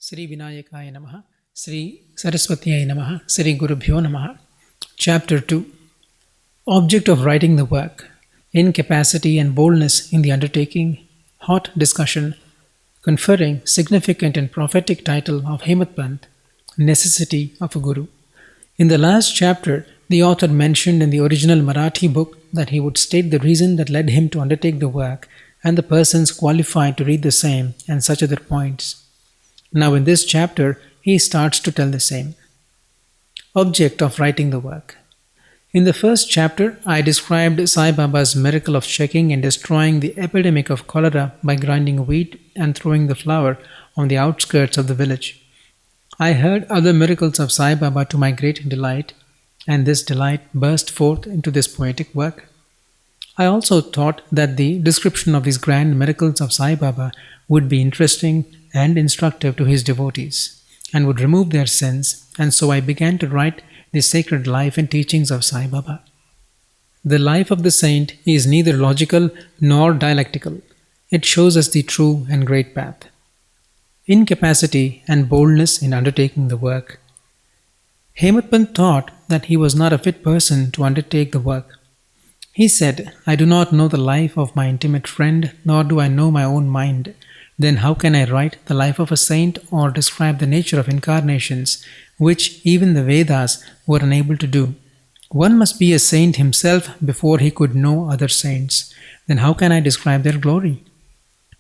Sri Vinayakaya Namah, Sri Saraswatyaya Namah, Sri Gurubhyoh Namah. Chapter 2. Object of writing the work: incapacity and boldness in the undertaking, hot discussion, conferring significant and prophetic title of Hemad Pant, necessity of a Guru. In the last chapter, the author mentioned in the original Marathi book that he would state the reason that led him to undertake the work and the persons qualified to read the same and such other points. Now in this chapter, he starts to tell the same. Object of writing the work. In the first chapter, I described Sai Baba's miracle of checking and destroying the epidemic of cholera by grinding wheat and throwing the flour on the outskirts of the village. I heard other miracles of Sai Baba to my great delight, and this delight burst forth into this poetic work. I also thought that the description of these grand miracles of Sai Baba would be interesting and instructive to his devotees, and would remove their sins, and so I began to write the sacred life and teachings of Sai Baba. The life of the saint is neither logical nor dialectical. It shows us the true and great path. Incapacity and boldness in undertaking the work. Hemad Pant thought that he was not a fit person to undertake the work. He said, "I do not know the life of my intimate friend, nor do I know my own mind. Then how can I write the life of a saint or describe the nature of incarnations, which even the Vedas were unable to do? One must be a saint himself before he could know other saints. Then how can I describe their glory?"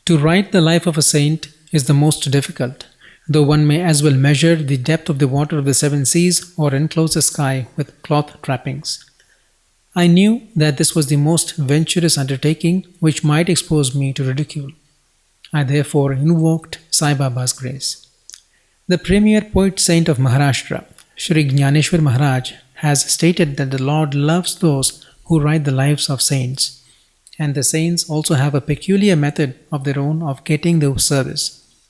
To write the life of a saint is the most difficult, though one may as well measure the depth of the water of the seven seas or enclose the sky with cloth trappings. I knew that this was the most venturous undertaking which might expose me to ridicule. I therefore invoked Sai Baba's grace. The premier poet saint of Maharashtra, Shri Jnaneshwar Maharaj, has stated that the Lord loves those who write the lives of saints, and the saints also have a peculiar method of their own of getting the service,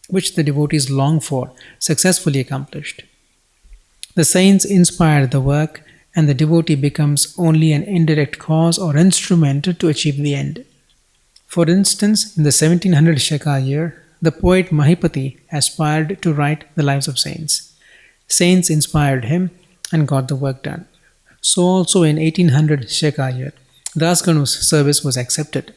which the devotees long for, successfully accomplished. The saints inspire the work, and the devotee becomes only an indirect cause or instrument to achieve the end. For instance, in the 1700 Shaka year, the poet Mahipati aspired to write the lives of saints. Saints inspired him and got the work done. So also in 1800 Shaka year, Dasganu's service was accepted.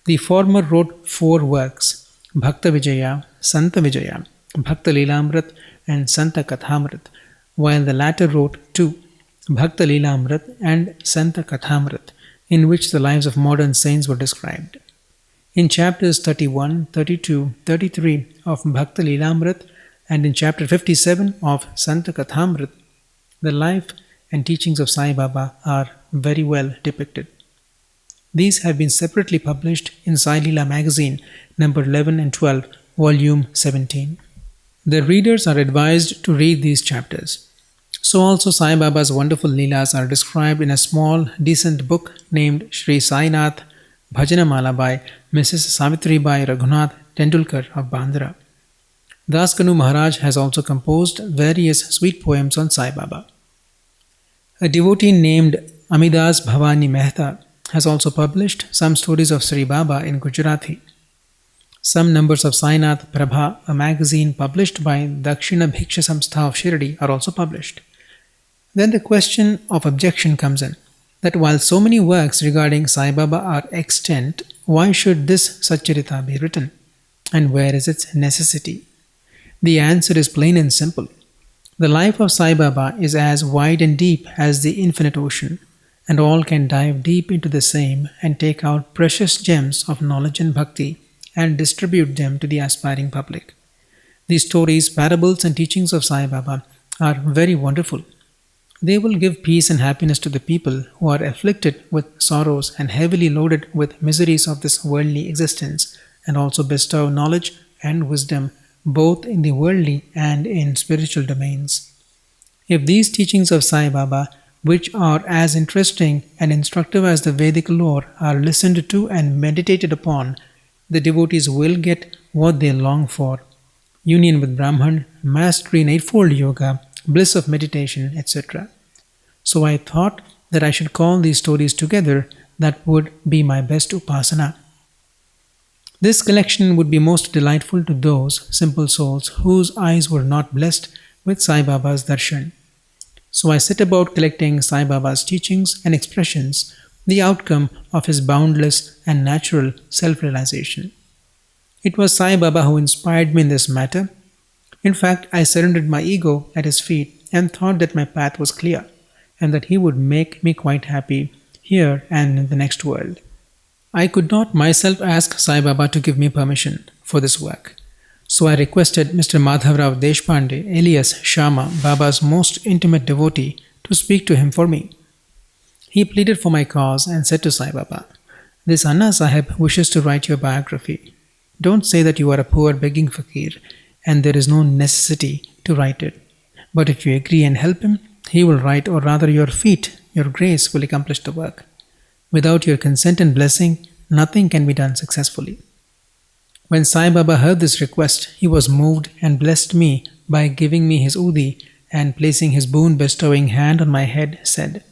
The former wrote 4 works: Bhakta Vijaya, Santa Vijaya, Bhakta Lilamrit, and Santa Kathamrit, while the latter wrote 2, Bhakta Lilamrit and Santa Kathamrit, in which the lives of modern saints were described. In chapters 31, 32, 33 of Bhakta Lilamrit and in chapter 57 of Santa Kathamrit, the life and teachings of Sai Baba are very well depicted. These have been separately published in Sai Leela magazine, number 11 and 12, volume 17. The readers are advised to read these chapters. So also Sai Baba's wonderful Leelas are described in a small, decent book named Shri Sai Nath Bhajanamala by Mrs. Savitribai Raghunath Dabholkar of Bandra. Dasganu Maharaj has also composed various sweet poems on Sai Baba. A devotee named Amidas Bhavani Mehta has also published some stories of Sri Baba in Gujarati. Some numbers of Sainath Prabha, a magazine published by Dakshina Bhiksha Samstha of Shirdi, are also published. Then the question of objection comes in, that while so many works regarding Sai Baba are extant, why should this Charita be written? And where is its necessity? The answer is plain and simple. The life of Sai Baba is as wide and deep as the infinite ocean, and all can dive deep into the same and take out precious gems of knowledge and bhakti and distribute them to the aspiring public. The stories, parables and teachings of Sai Baba are very wonderful. They will give peace and happiness to the people who are afflicted with sorrows and heavily loaded with miseries of this worldly existence, and also bestow knowledge and wisdom both in the worldly and in spiritual domains. If these teachings of Sai Baba, which are as interesting and instructive as the Vedic lore, are listened to and meditated upon, the devotees will get what they long for: union with Brahman, mastery in Eightfold Yoga, bliss of meditation, etc. So I thought that I should call these stories together. That would be my best upasana. This collection would be most delightful to those simple souls whose eyes were not blessed with Sai Baba's darshan. So I set about collecting Sai Baba's teachings and expressions, the outcome of his boundless and natural self-realization. It was Sai Baba who inspired me in this matter. In fact, I surrendered my ego at his feet and thought that my path was clear and that he would make me quite happy here and in the next world. I could not myself ask Sai Baba to give me permission for this work. So I requested Mr. Madhavrao Deshpande, alias Shama, Baba's most intimate devotee, to speak to him for me. He pleaded for my cause and said to Sai Baba, "This Anna Sahib wishes to write your biography. Don't say that you are a poor begging fakir and there is no necessity to write it. But if you agree and help him, he will write, or rather your feet, your grace will accomplish the work. Without your consent and blessing, nothing can be done successfully." When Sai Baba heard this request, he was moved and blessed me by giving me his udi and placing his boon-bestowing hand on my head, said,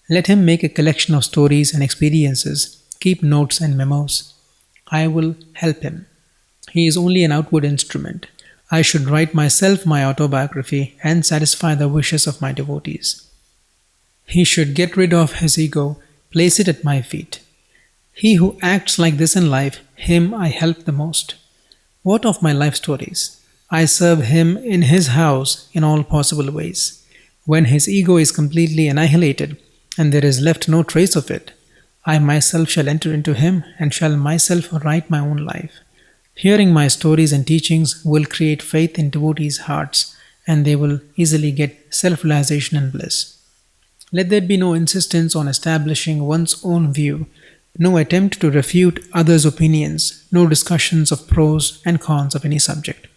"Let him make a collection of stories and experiences, keep notes and memos. I will help him. He is only an outward instrument. I should write myself my autobiography and satisfy the wishes of my devotees. He should get rid of his ego, place it at my feet. He who acts like this in life, him I help the most. What of my life stories? I serve him in his house in all possible ways. When his ego is completely annihilated and there is left no trace of it, I myself shall enter into him and shall myself write my own life. Hearing my stories and teachings will create faith in devotees' hearts and they will easily get self-realization and bliss. Let there be no insistence on establishing one's own view, no attempt to refute others' opinions, no discussions of pros and cons of any subject."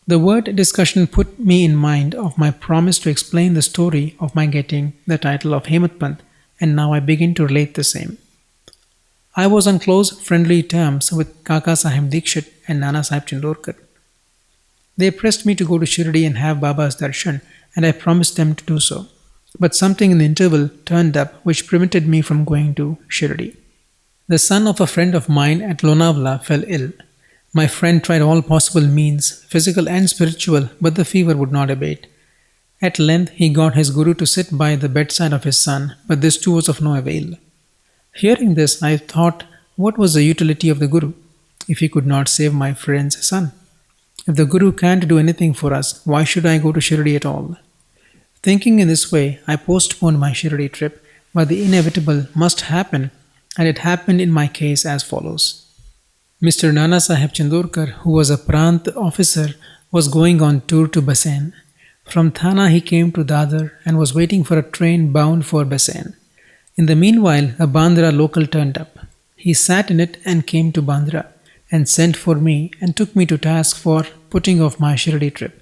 The word discussion put me in mind of my promise to explain the story of my getting the title of Hemad Pant, and now I begin to relate the same. I was on close friendly terms with Kaka Sahib Dikshit and Nana Sahib Chandorkar. They pressed me to go to Shirdi and have Baba's darshan, and I promised them to do so. But something in the interval turned up which prevented me from going to Shirdi. The son of a friend of mine at Lonavala fell ill. My friend tried all possible means, physical and spiritual, but the fever would not abate. At length he got his guru to sit by the bedside of his son, but this too was of no avail. Hearing this, I thought, what was the utility of the guru, if he could not save my friend's son? If the guru can't do anything for us, why should I go to Shirdi at all? Thinking in this way, I postponed my Shirdi trip, but the inevitable must happen, and it happened in my case as follows. Mr. Nana Sahib Chandorkar, who was a Prant officer, was going on tour to Basen. From Thana he came to Dadar and was waiting for a train bound for Basen. In the meanwhile, a Bandra local turned up. He sat in it and came to Bandra, and sent for me and took me to task for putting off my Shirdi trip.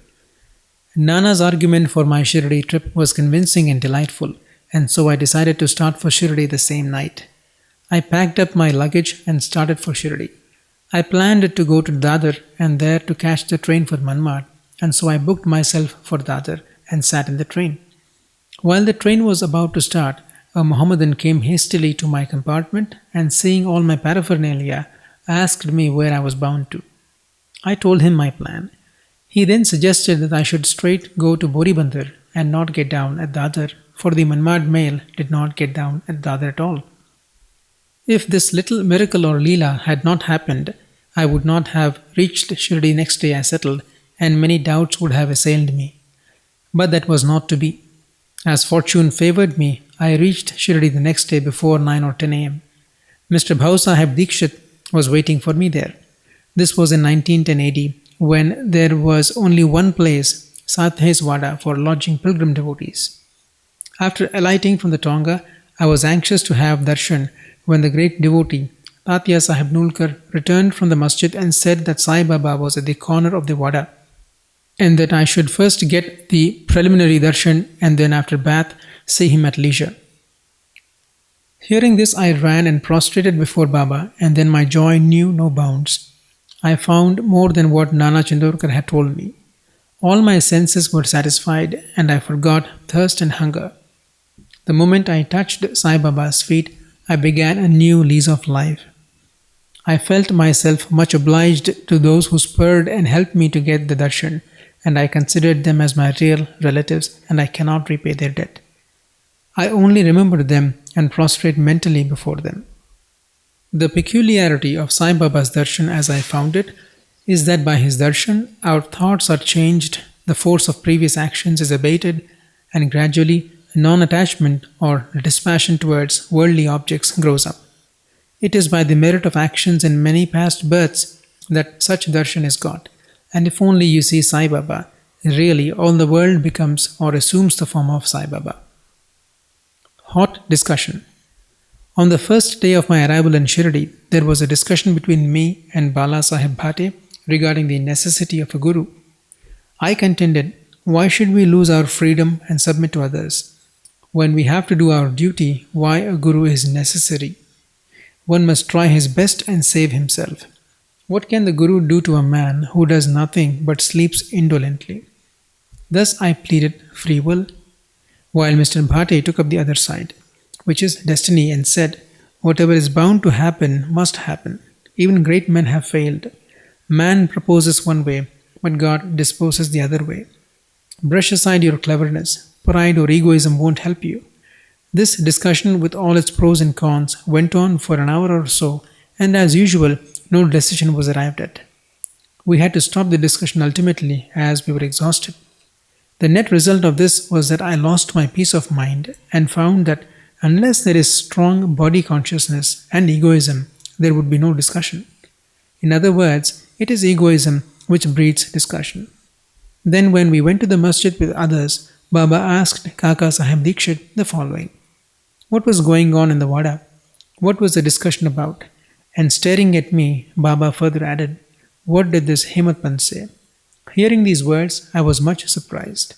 Nana's argument for my Shirdi trip was convincing and delightful, and so I decided to start for Shirdi the same night. I packed up my luggage and started for Shirdi. I planned to go to Dadar and there to catch the train for Manmad, and so I booked myself for Dadar and sat in the train. While the train was about to start, a Mohammedan came hastily to my compartment and, seeing all my paraphernalia, asked me where I was bound to. I told him my plan. He then suggested that I should straight go to Boribandar and not get down at Dadar, for the Manmad mail did not get down at Dadar at all. If this little miracle or Leela had not happened, I would not have reached Shirdi next day as settled, and many doubts would have assailed me. But that was not to be. As fortune favoured me, I reached Shirdi the next day before 9 or 10 a.m. Mr. Bhau Sahib Dikshit was waiting for me there. This was in 1910 AD, when there was only one place, Sathes Wada, for lodging pilgrim devotees. After alighting from the Tonga, I was anxious to have darshan when the great devotee, Tatya Sahib Nulkar, returned from the masjid and said that Sai Baba was at the corner of the Wada, and that I should first get the preliminary darshan and then after bath see him at leisure. Hearing this, I ran and prostrated before Baba, and then my joy knew no bounds. I found more than what Nana Chandorkar had told me. All my senses were satisfied, and I forgot thirst and hunger. The moment I touched Sai Baba's feet, I began a new lease of life. I felt myself much obliged to those who spurred and helped me to get the darshan, and I considered them as my real relatives, and I cannot repay their debt. I only remember them and prostrate mentally before them. The peculiarity of Sai Baba's darshan as I found it is that by his darshan our thoughts are changed, the force of previous actions is abated, and gradually non-attachment or dispassion towards worldly objects grows up. It is by the merit of actions in many past births that such darshan is got, and if only you see Sai Baba, really all the world becomes or assumes the form of Sai Baba. Hot discussion. On the first day of my arrival in Shirdi, there was a discussion between me and Bala Sahib Bhate regarding the necessity of a guru. I contended, why should we lose our freedom and submit to others? When we have to do our duty, why a guru is necessary? One must try his best and save himself. What can the guru do to a man who does nothing but sleeps indolently? Thus I pleaded free will, while Mr. Bhate took up the other side, which is destiny, and said, whatever is bound to happen must happen. Even great men have failed. Man proposes one way, but God disposes the other way. Brush aside your cleverness. Pride or egoism won't help you. This discussion, with all its pros and cons, went on for an hour or so, and as usual, no decision was arrived at. We had to stop the discussion ultimately as we were exhausted. The net result of this was that I lost my peace of mind and found that unless there is strong body consciousness and egoism, there would be no discussion. In other words, it is egoism which breeds discussion. Then when we went to the masjid with others, Baba asked Kaka Sahib Dikshit the following. What was going on in the Wada? What was the discussion about? And staring at me, Baba further added, what did this Hemad Pant say? Hearing these words, I was much surprised.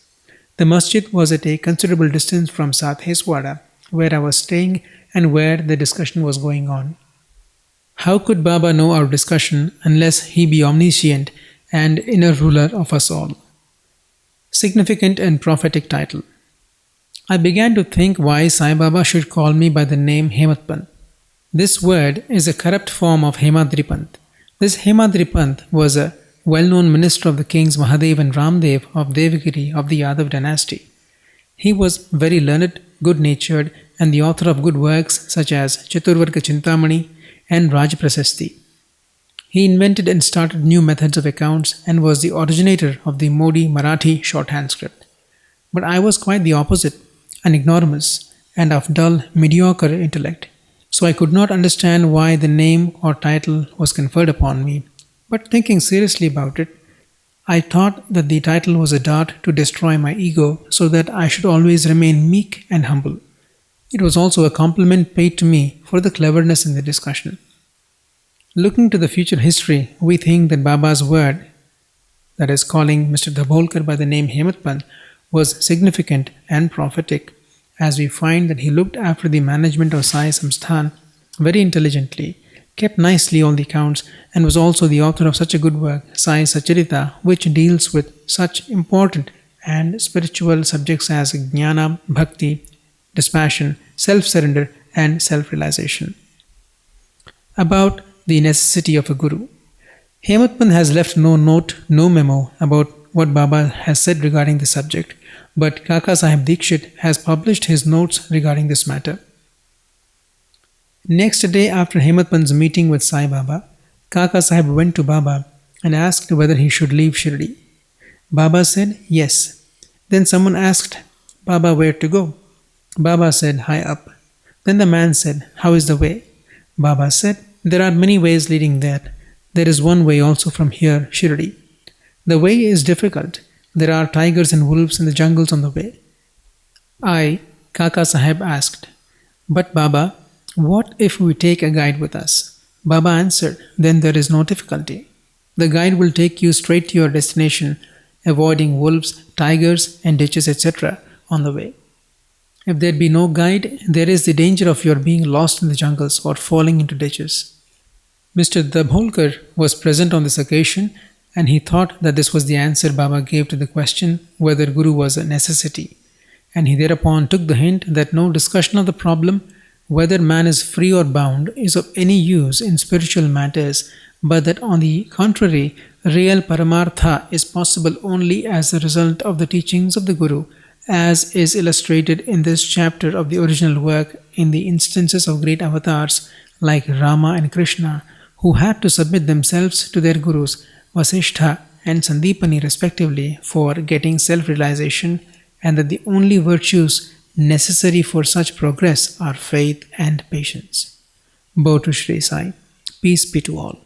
The masjid was at a considerable distance from Sathe's Wada, where I was staying and where the discussion was going on. How could Baba know our discussion unless he be omniscient and inner ruler of us all? Significant and prophetic title. I began to think why Sai Baba should call me by the name Hemad Pant. This word is a corrupt form of Hemadri Pant. This Hemadri Pant was a well-known minister of the kings Mahadev and Ramdev of Devagiri of the Yadav dynasty. He was very learned, good-natured, and the author of good works such as Chaturvarga Chintamani and Raj Prasasti. He invented and started new methods of accounts and was the originator of the Modi Marathi shorthand script. But I was quite the opposite, an ignoramus and of dull, mediocre intellect, so I could not understand why the name or title was conferred upon me. But thinking seriously about it, I thought that the title was a dart to destroy my ego so that I should always remain meek and humble. It was also a compliment paid to me for the cleverness in the discussion. Looking to the future history, we think that Baba's word, that is calling Mr. Dabholkar by the name Hemad Pant, was significant and prophetic, as we find that he looked after the management of Sai Samsthan very intelligently, kept nicely all the accounts, and was also the author of such a good work, Sai Charita, which deals with such important and spiritual subjects as jnana, bhakti, dispassion, self-surrender, and self-realization. About the necessity of a guru. Hemad Pant has left no note, no memo about what Baba has said regarding the subject, but Kaka Sahib Dikshit has published his notes regarding this matter. Next day after Hemad Pant's meeting with Sai Baba, Kaka Sahib went to Baba and asked whether he should leave Shirdi. Baba said yes. Then someone asked Baba where to go. Baba said high up. Then the man said, how is the way? Baba said, there are many ways leading there. There is one way also from here, Shirdi. The way is difficult. There are tigers and wolves in the jungles on the way. I, Kaka Sahib, asked, but Baba, what if we take a guide with us? Baba answered, then there is no difficulty. The guide will take you straight to your destination, avoiding wolves, tigers, and ditches, etc. on the way. If there be no guide, there is the danger of your being lost in the jungles or falling into ditches. Mr. Dabholkar was present on this occasion, and he thought that this was the answer Baba gave to the question whether Guru was a necessity, and he thereupon took the hint that no discussion of the problem, whether man is free or bound is of any use in spiritual matters, but that on the contrary, real Paramartha is possible only as a result of the teachings of the Guru, as is illustrated in this chapter of the original work in the instances of great avatars like Rama and Krishna, who had to submit themselves to their Gurus, Vasishtha and Sandipani respectively, for getting self-realization, and that the only virtues necessary for such progress are faith and patience. Bow to Shri Sai. Peace be to all.